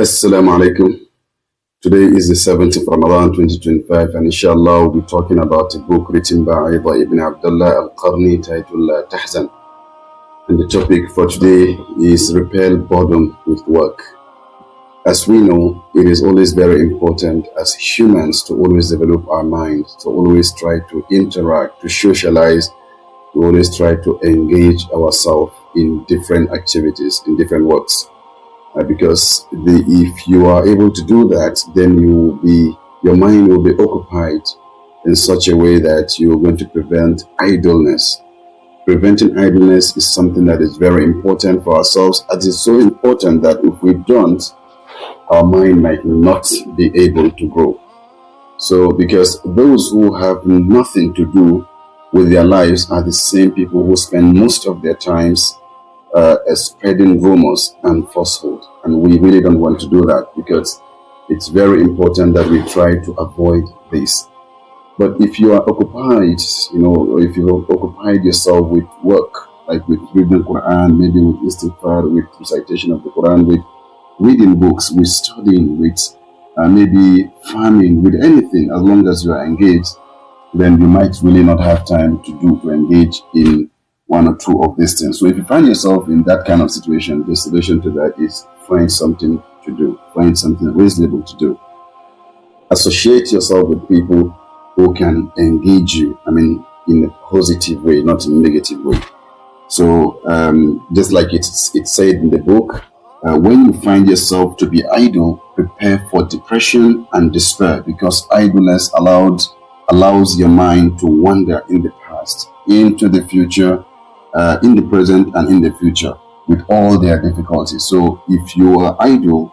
Assalamu alaikum. Today is the 7th of Ramadan 2025, and inshallah we'll be talking about a book written by Aida ibn Abdullah al-Qarni titled Tahzan. And the topic for today is Repel Boredom with Work. As we know, it is always very important as humans to always develop our minds, to always try to interact, to socialize, to always try to engage ourselves in different activities, in different works. Because if you are able to do that, then your mind will be occupied in such a way that you're going to prevent idleness. Preventing idleness is something that is very important for ourselves, as it's so important that if we don't, our mind might not be able to grow. So, because those who have nothing to do with their lives are the same people who spend most of their times spreading rumors and falsehood, and we really don't want to do that, because it's very important that we try to avoid this. But if you are occupied, if you have occupied yourself with work, like with reading the Quran, maybe with istighfar, with recitation of the Quran, with reading books, with studying, with maybe farming, with anything, as long as you are engaged, then you might really not have time to engage in one or two of these things. So if you find yourself in that kind of situation, the solution to that is find something to do, find something reasonable to do. Associate yourself with people who can engage you, in a positive way, not in a negative way. So just like it's said in the book, when you find yourself to be idle, prepare for depression and despair, because idleness allows your mind to wander in the past, into the future, in the present and in the future, with all their difficulties. So if you are idle,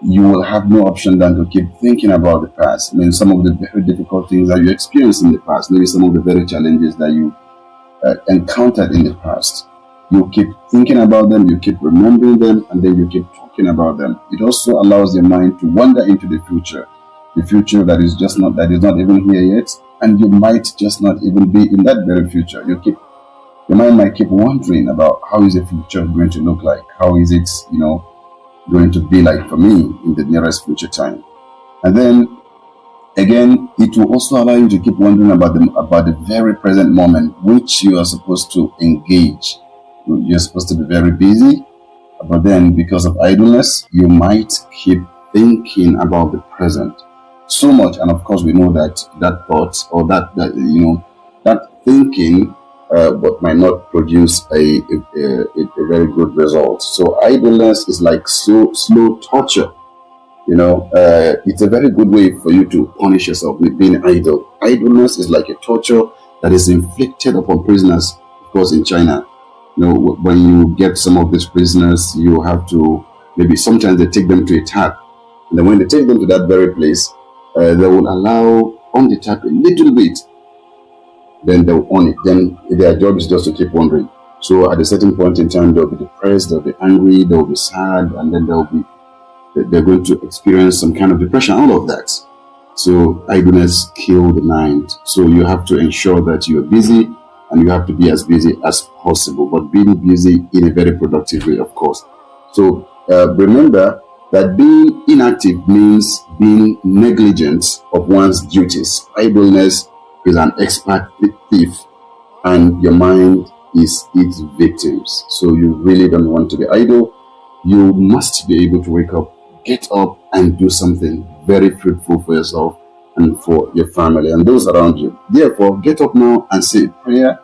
you will have no option than to keep thinking about the past. Some of the very difficult things that you experienced in the past, maybe some of the very challenges that you encountered in the past. You keep thinking about them, you keep remembering them, and then you keep talking about them. It also allows your mind to wander into the future that is not even here yet, and you might just not even be in that very future. Your mind might keep wondering about how is the future going to look like? How is it, going to be like for me in the nearest future time? And then, again, it will also allow you to keep wondering about the very present moment, which you are supposed to engage. You're supposed to be very busy, but then because of idleness, you might keep thinking about the present so much. And of course, we know that thought or that thinking but might not produce a very good result. So idleness is like slow torture. It's a very good way for you to punish yourself with being idle. Idleness is like a torture that is inflicted upon prisoners, of course, in China. When you get some of these prisoners, you have to, maybe sometimes they take them to a tap, and then when they take them to that very place, they will allow on the tap a little bit, then they'll on it. Then their job is just to keep wandering. So at a certain point in time, they'll be depressed, they'll be angry, they'll be sad, and then they're going to experience some kind of depression, all of that. So idleness kills the mind. So you have to ensure that you are busy, and you have to be as busy as possible, but being busy in a very productive way, of course. So remember that being inactive means being negligent of one's duties. Idleness is an expert thief, and your mind is its victims. So you really don't want to be idle. You must be able to wake up, get up, and do something very fruitful for yourself and for your family and those around you. Therefore, get up now and say a prayer.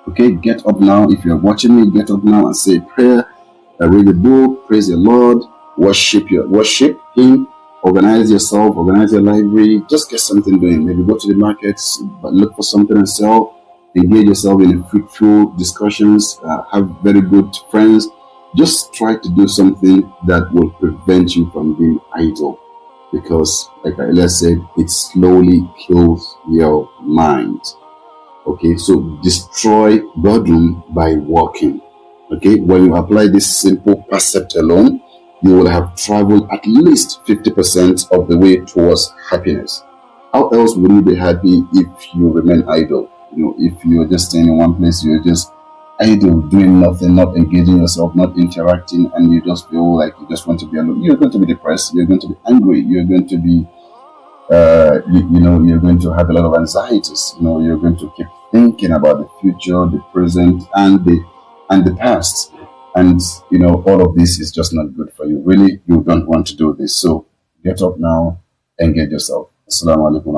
Okay, get up now. If you're watching me, get up now and say a prayer. Read a book, praise the Lord, worship Him. Organize yourself, organize your library, just get something doing. Maybe go to the markets, look for something and sell, engage yourself in fruitful discussions, have very good friends. Just try to do something that will prevent you from being idle, because like I earlier said, it slowly kills your mind. Okay, so destroy boredom by working. Okay, when you apply this simple concept alone, you will have traveled at least 50% of the way towards happiness. How else will you be happy if you remain idle? If you're just staying in one place, you're just idle, doing nothing, not engaging yourself, not interacting, and you just feel like you just want to be alone, you're going to be depressed, you're going to be angry, you're going to be, you're going to have a lot of anxieties. You're going to keep thinking about the future, the present, and the past. And all of this is just not good for you. Really, you don't want to do this. So get up now, engage yourself. Assalamu alaikum.